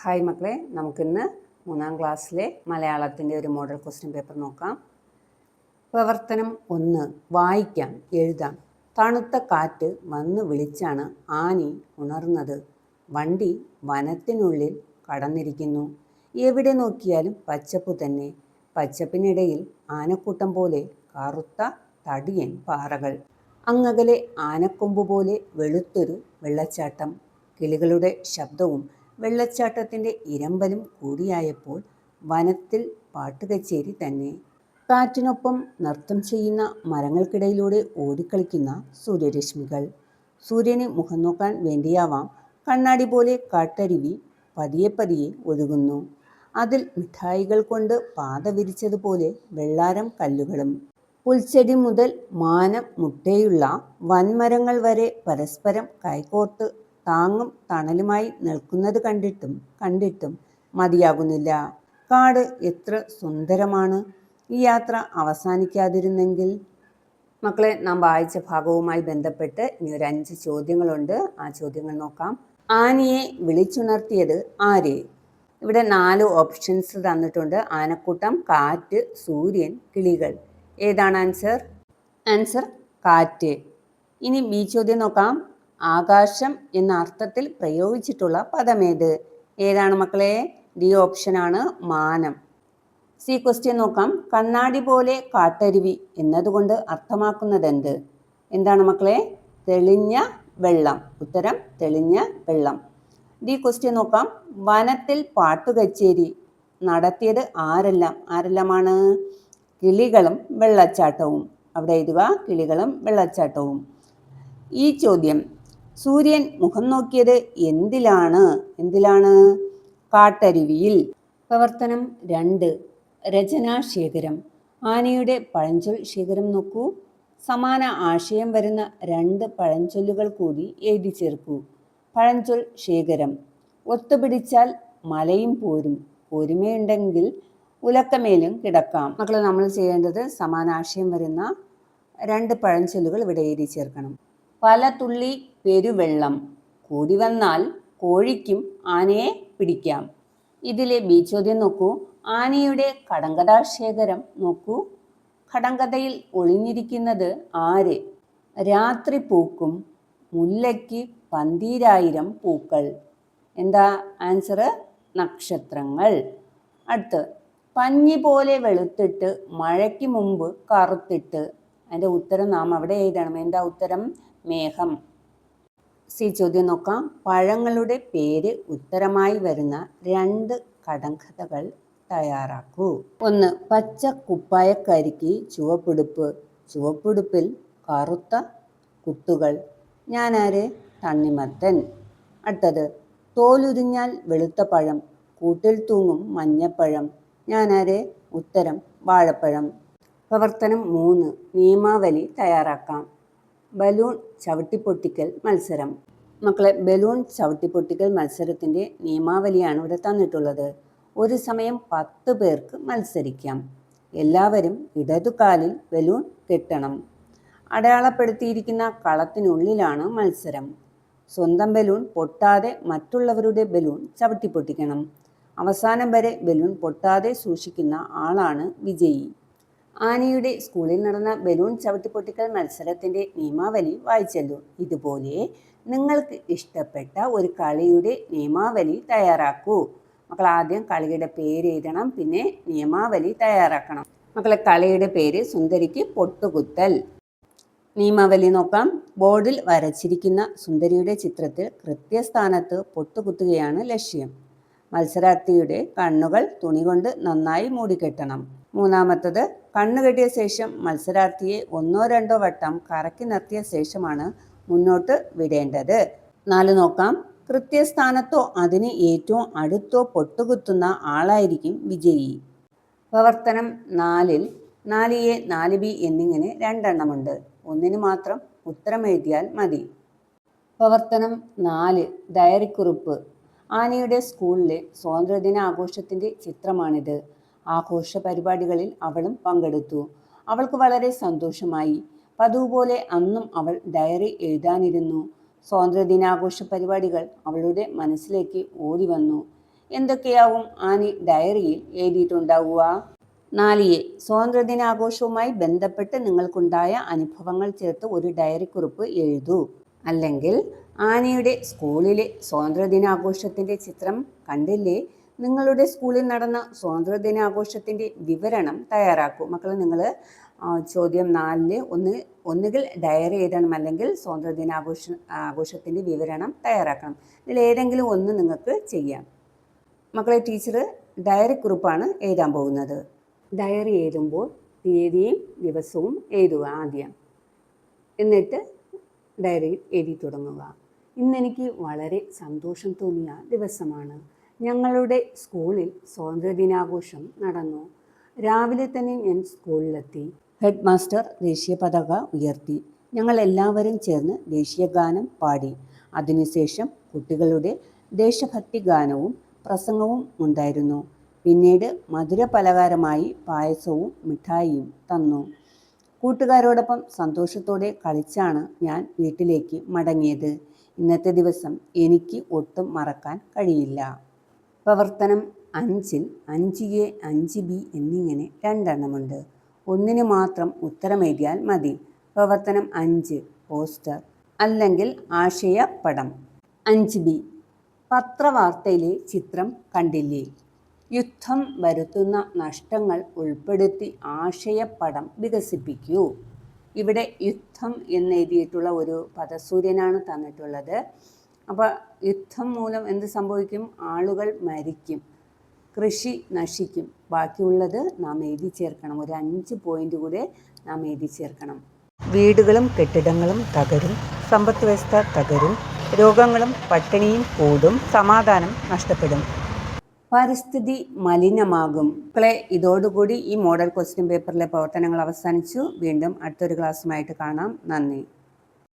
Hi മക്കളെ, നമുക്കിന്ന് 3ാം ക്ലാസ്സിലെ മലയാളത്തിൻ്റെ ഒരു മോഡൽ ക്വസ്റ്റ്യൻ പേപ്പർ നോക്കാം. പ്രവർത്തനം 1. വായിക്കാം, എഴുതാം. തണുത്ത കാറ്റ് വന്ന് വിളിച്ചാണ് ആനി ഉണർന്നത്. വണ്ടി വനത്തിനുള്ളിൽ കടന്നിരിക്കുന്നു. എവിടെ നോക്കിയാലും പച്ചപ്പ് തന്നെ. പച്ചപ്പിനിടയിൽ ആനക്കൂട്ടം പോലെ കറുത്ത തടിയൻ പാറകൾ. അങ്ങകലെ ആനക്കൊമ്പ് പോലെ വെളുത്തൊരു വെള്ളച്ചാട്ടം. കിളികളുടെ ശബ്ദവും വെള്ളച്ചാട്ടത്തിൻ്റെ ഇരമ്പലും കൂടിയായപ്പോൾ വനത്തിൽ പാട്ടുകച്ചേരി തന്നെ. കാറ്റിനൊപ്പം നൃത്തം ചെയ്യുന്ന മരങ്ങൾക്കിടയിലൂടെ ഓടിക്കളിക്കുന്ന സൂര്യരശ്മികൾ. സൂര്യനെ മുഖം നോക്കാൻ വേണ്ടിയാവാം കണ്ണാടി പോലെ കാട്ടരുവി പതിയെ പതിയെ ഒഴുകുന്നു. അതിൽ മിഠായികൾ കൊണ്ട് പാത വിരിച്ചതുപോലെ വെള്ളാരം കല്ലുകളും. പുൽച്ചെടി മുതൽ മാനം മുട്ടയുള്ള വൻമരങ്ങൾ വരെ പരസ്പരം കൈകോർത്ത് താങ്ങും തണലുമായി നിൽക്കുന്നത് കണ്ടിട്ടും മതിയാകുന്നില്ല. കാട് എത്ര സുന്ദരമാണ്! ഈ യാത്ര അവസാനിക്കാതിരുന്നെങ്കിൽ. മക്കളെ, നാം വായിച്ച ഭാഗവുമായി ബന്ധപ്പെട്ട് ഇനി ഒരു 5 ചോദ്യങ്ങളുണ്ട്. ആ ചോദ്യങ്ങൾ നോക്കാം. ആനയെ വിളിച്ചുണർത്തിയത് ആര്? ഇവിടെ 4 ഓപ്ഷൻസ് തന്നിട്ടുണ്ട്. ആനക്കൂട്ടം, കാറ്റ്, സൂര്യൻ, കിളികൾ. ഏതാണ് ആൻസർ? ആൻസർ കാറ്റ്. ഇനി ബി ചോദ്യം നോക്കാം. ആകാശം എന്ന അർത്ഥത്തിൽ പ്രയോഗിച്ചിട്ടുള്ള പദമേത്? ഏതാണ് മക്കളെ? ഡി ഓപ്ഷനാണ് മാനം. സി ക്വസ്റ്റ്യൻ നോക്കാം. കണ്ണാടി പോലെ കാട്ടരുവി എന്നതുകൊണ്ട് അർത്ഥമാക്കുന്നതെന്ത്? എന്താണ് മക്കളെ? തെളിഞ്ഞ വെള്ളം. ഉത്തരം തെളിഞ്ഞ വെള്ളം. ഡി ക്വസ്റ്റ്യൻ നോക്കാം. വനത്തിൽ പാട്ടുകച്ചേരി നടത്തിയത് ആരെല്ലാമാണ്? കിളികളും വെള്ളച്ചാട്ടവും. അവിടെ എഴുതുക, കിളികളും വെള്ളച്ചാട്ടവും. ഈ ചോദ്യം, സൂര്യൻ മുഖം നോക്കിയത് എന്തിലാണ്? കാട്ടരുവിയിൽ. പ്രവർത്തനം 2. രചനാശേഖരം. ആനയുടെ പഴഞ്ചൊൽ ശേഖരം നോക്കൂ. സമാന ആശയം വരുന്ന 2 പഴഞ്ചൊല്ലുകൾ കൂടി എഴുതി ചേർക്കൂ. പഴഞ്ചൊൽ ശേഖരം. ഒത്തുപിടിച്ചാൽ മലയും പോരും, ഒരുമയുണ്ടെങ്കിൽ ഉലക്കമേലും കിടക്കാം. മക്കളെ, നമ്മൾ ചെയ്യേണ്ടത് സമാന ആശയം വരുന്ന 2 പഴഞ്ചൊല്ലുകൾ ഇവിടെ എഴുതി ചേർക്കണം. പല തുള്ളി പെരുവെള്ളം കൂടി വന്നാൽ കോഴിക്കും ആനയെ പിടിക്കാം. ഇതിലെ ബി ചോദ്യം നോക്കൂ. ആനയുടെ കടങ്കഥാശേഖരം നോക്കൂ. കടങ്കഥയിൽ ഒളിഞ്ഞിരിക്കുന്നത് ആര്? രാത്രി പൂക്കും മുല്ലയ്ക്ക് 12000 പൂക്കൾ. എന്താ ആൻസർ? നക്ഷത്രങ്ങൾ. അടുത്ത്, പഞ്ഞി പോലെ വെളുത്തിട്ട് മഴയ്ക്ക് മുമ്പ് കറുത്തിട്ട്. അതിൻ്റെ ഉത്തരം നാം അവിടെ എഴുതണം. എന്താ ഉത്തരം? മേഘം. സി ചോദ്യം നോക്കാം. പഴങ്ങളുടെ പേര് ഉത്തരമായി വരുന്ന 2 കടങ്കഥകൾ തയ്യാറാക്കൂ. 1. പച്ച കുപ്പായക്കാരിക്ക് ചുവപ്പുടുപ്പ്, ചുവപ്പുടുപ്പിൽ കറുത്ത കുത്തുകൾ. ഞാനാര്? തണ്ണിമത്തൻ. അടുത്തത്, തോലുരിഞ്ഞാൽ വെളുത്ത പഴം, കൂട്ടിൽ തൂങ്ങും മഞ്ഞപ്പഴം. ഞാനാര്? ഉത്തരം വാഴപ്പഴം. പ്രവർത്തനം 3. നിയമാവലി തയ്യാറാക്കാം. ബലൂൺ ചവിട്ടിപ്പൊട്ടിക്കൽ മത്സരം. മക്കളെ, ബലൂൺ ചവിട്ടിപ്പൊട്ടിക്കൽ മത്സരത്തിൻ്റെ നിയമാവലിയാണ് ഇവിടെ തന്നിട്ടുള്ളത്. ഒരു സമയം 10 പേർക്ക് മത്സരിക്കാം. എല്ലാവരും ഇടതുകാലിൽ ബലൂൺ കെട്ടണം. അടയാളപ്പെടുത്തിയിരിക്കുന്ന കളത്തിനുള്ളിലാണ് മത്സരം. സ്വന്തം ബലൂൺ പൊട്ടാതെ മറ്റുള്ളവരുടെ ബലൂൺ ചവിട്ടിപ്പൊട്ടിക്കണം. അവസാനം വരെ ബലൂൺ പൊട്ടാതെ സൂക്ഷിക്കുന്ന ആളാണ് വിജയി. ആനയുടെ സ്കൂളിൽ നടന്ന ബലൂൺ ചവിട്ടിപ്പൊട്ടിക്കൽ മത്സരത്തിൻ്റെ നിയമാവലി വായിച്ചല്ലോ. ഇതുപോലെ നിങ്ങൾക്ക് ഇഷ്ടപ്പെട്ട ഒരു കളിയുടെ നിയമാവലി തയ്യാറാക്കൂ. മക്കൾ, ആദ്യം കളിയുടെ പേര് എഴുതണം, പിന്നെ നിയമാവലി തയ്യാറാക്കണം. മക്കളെ, കളിയുടെ പേര് സുന്ദരിക്ക് പൊട്ടുകുത്തൽ. നിയമാവലി നോക്കാം. ബോർഡിൽ വരച്ചിരിക്കുന്ന സുന്ദരിയുടെ ചിത്രത്തിൽ കൃത്യസ്ഥാനത്ത് പൊട്ടുകുത്തുകയാണ് ലക്ഷ്യം. മത്സരാർത്ഥിയുടെ കണ്ണുകൾ തുണി കൊണ്ട് നന്നായി മൂടിക്കെട്ടണം. 3-മത്തത്, കണ്ണുകെട്ടിയ ശേഷം മത്സരാർത്ഥിയെ 1-2 വട്ടം കറക്കി നിർത്തിയ ശേഷമാണ് മുന്നോട്ട് വിടേണ്ടത്. 4 നോക്കാം. കൃത്യസ്ഥാനത്തോ അതിന് ഏറ്റവും അടുത്തോ പൊട്ടുകുത്തുന്ന ആളായിരിക്കും വിജയി. പ്രവർത്തനം 4-ൽ 4A 4B എന്നിങ്ങനെ 2 എണ്ണമുണ്ട്. ഒന്നിന് മാത്രം ഉത്തരം എഴുതിയാൽ മതി. പ്രവർത്തനം 4. ഡയറിക്കുറിപ്പ്. ആനയുടെ സ്കൂളിലെ സ്വാതന്ത്ര്യദിന ആഘോഷത്തിൻ്റെ ചിത്രമാണിത്. ആഘോഷ പരിപാടികളിൽ അവളും പങ്കെടുത്തു. അവൾക്ക് വളരെ സന്തോഷമായി. പതിവ് പോലെ അന്നും അവൾ ഡയറി എഴുതാനിരുന്നു. സ്വാതന്ത്ര്യദിനാഘോഷ പരിപാടികൾ അവളുടെ മനസ്സിലേക്ക് ഓടി വന്നു. എന്തൊക്കെയാവും ആനി ഡയറിയിൽ എഴുതിയിട്ടുണ്ടാവുക? 4A സ്വാതന്ത്ര്യദിനാഘോഷവുമായി ബന്ധപ്പെട്ട് നിങ്ങൾക്കുണ്ടായ അനുഭവങ്ങൾ ചേർത്ത് ഒരു ഡയറി കുറിപ്പ് എഴുതൂ. അല്ലെങ്കിൽ ആനിയുടെ സ്കൂളിലെ സ്വാതന്ത്ര്യദിനാഘോഷത്തിൻ്റെ ചിത്രം കണ്ടില്ലേ? നിങ്ങളുടെ സ്കൂളിൽ നടന്ന സ്വാതന്ത്ര്യദിനാഘോഷത്തിൻ്റെ വിവരണം തയ്യാറാക്കൂ. മക്കളെ, നിങ്ങൾ ചോദ്യം 4 ഒന്നുകിൽ ഡയറി എഴുതണം, അല്ലെങ്കിൽ ആഘോഷത്തിൻ്റെ വിവരണം തയ്യാറാക്കണം. ഇതിൽ ഏതെങ്കിലും ഒന്ന് നിങ്ങൾക്ക് ചെയ്യാം. മക്കളെ, ടീച്ചർ ഡയറി കുറിപ്പാണ് എഴുതാൻ പോകുന്നത്. ഡയറി എഴുതുമ്പോൾ തീയതിയും ദിവസവും എഴുതുക ആദ്യം. എന്നിട്ട് ഡയറിയിൽ എഴുതി തുടങ്ങുക. ഇന്നെനിക്ക് വളരെ സന്തോഷം തോന്നിയ ദിവസമാണ്. ഞങ്ങളുടെ സ്കൂളിൽ സ്വാതന്ത്ര്യദിനാഘോഷം നടന്നു. രാവിലെ തന്നെ ഞാൻ സ്കൂളിലെത്തി. ഹെഡ് മാസ്റ്റർ ദേശീയ പതാക ഉയർത്തി. ഞങ്ങൾ എല്ലാവരും ചേർന്ന് ദേശീയ ഗാനം പാടി. അതിനുശേഷം കുട്ടികളുടെ ദേശഭക്തി ഗാനവും പ്രസംഗവും ഉണ്ടായിരുന്നു. പിന്നീട് മധുര പലഹാരമായി പായസവും മിഠായിയും തന്നു. കൂട്ടുകാരോടൊപ്പം സന്തോഷത്തോടെ കളിച്ചാണ് ഞാൻ വീട്ടിലേക്ക് മടങ്ങിയത്. ഇന്നത്തെ ദിവസം എനിക്ക് ഒട്ടും മറക്കാൻ കഴിയില്ല. പ്രവർത്തനം 5-ൽ 5A 5B എന്നിങ്ങനെ 2 എണ്ണമുണ്ട്. ഒന്നിന് മാത്രം ഉത്തരം എഴുതിയാൽ മതി. പ്രവർത്തനം 5 പോസ്റ്റർ അല്ലെങ്കിൽ ആശയപ്പടം. 5B പത്രവാർത്തയിലെ ചിത്രം കണ്ടില്ലേ? യുദ്ധം വരുത്തുന്ന നഷ്ടങ്ങൾ ഉൾപ്പെടുത്തി ആശയപ്പടം വികസിപ്പിക്കൂ. ഇവിടെ യുദ്ധം എന്നെഴുതിയിട്ടുള്ള ഒരു പദസൂര്യനാണ് തന്നിട്ടുള്ളത്. അപ്പോൾ യുദ്ധം മൂലം എന്ത് സംഭവിക്കും? ആളുകൾ മരിക്കും, കൃഷി നശിക്കും. ബാക്കിയുള്ളത് നാം എഴുതി ചേർക്കണം. ഒരു 5 പോയിന്റ് കൂടെ നാം എഴുതി ചേർക്കണം. വീടുകളും കെട്ടിടങ്ങളും തകരും, സമ്പദ് വ്യവസ്ഥ തകരും, രോഗങ്ങളും പട്ടിണിയും കൂടും, സമാധാനം നഷ്ടപ്പെടും, പരിസ്ഥിതി മലിനമാകും. മക്കളെ, ഇതോടുകൂടി ഈ മോഡൽ ക്വസ്റ്റ്യൻ പേപ്പറിലെ പ്രവർത്തനങ്ങൾ അവസാനിച്ചു. വീണ്ടും അടുത്തൊരു ക്ലാസ്സുമായിട്ട് കാണാം. നന്ദി.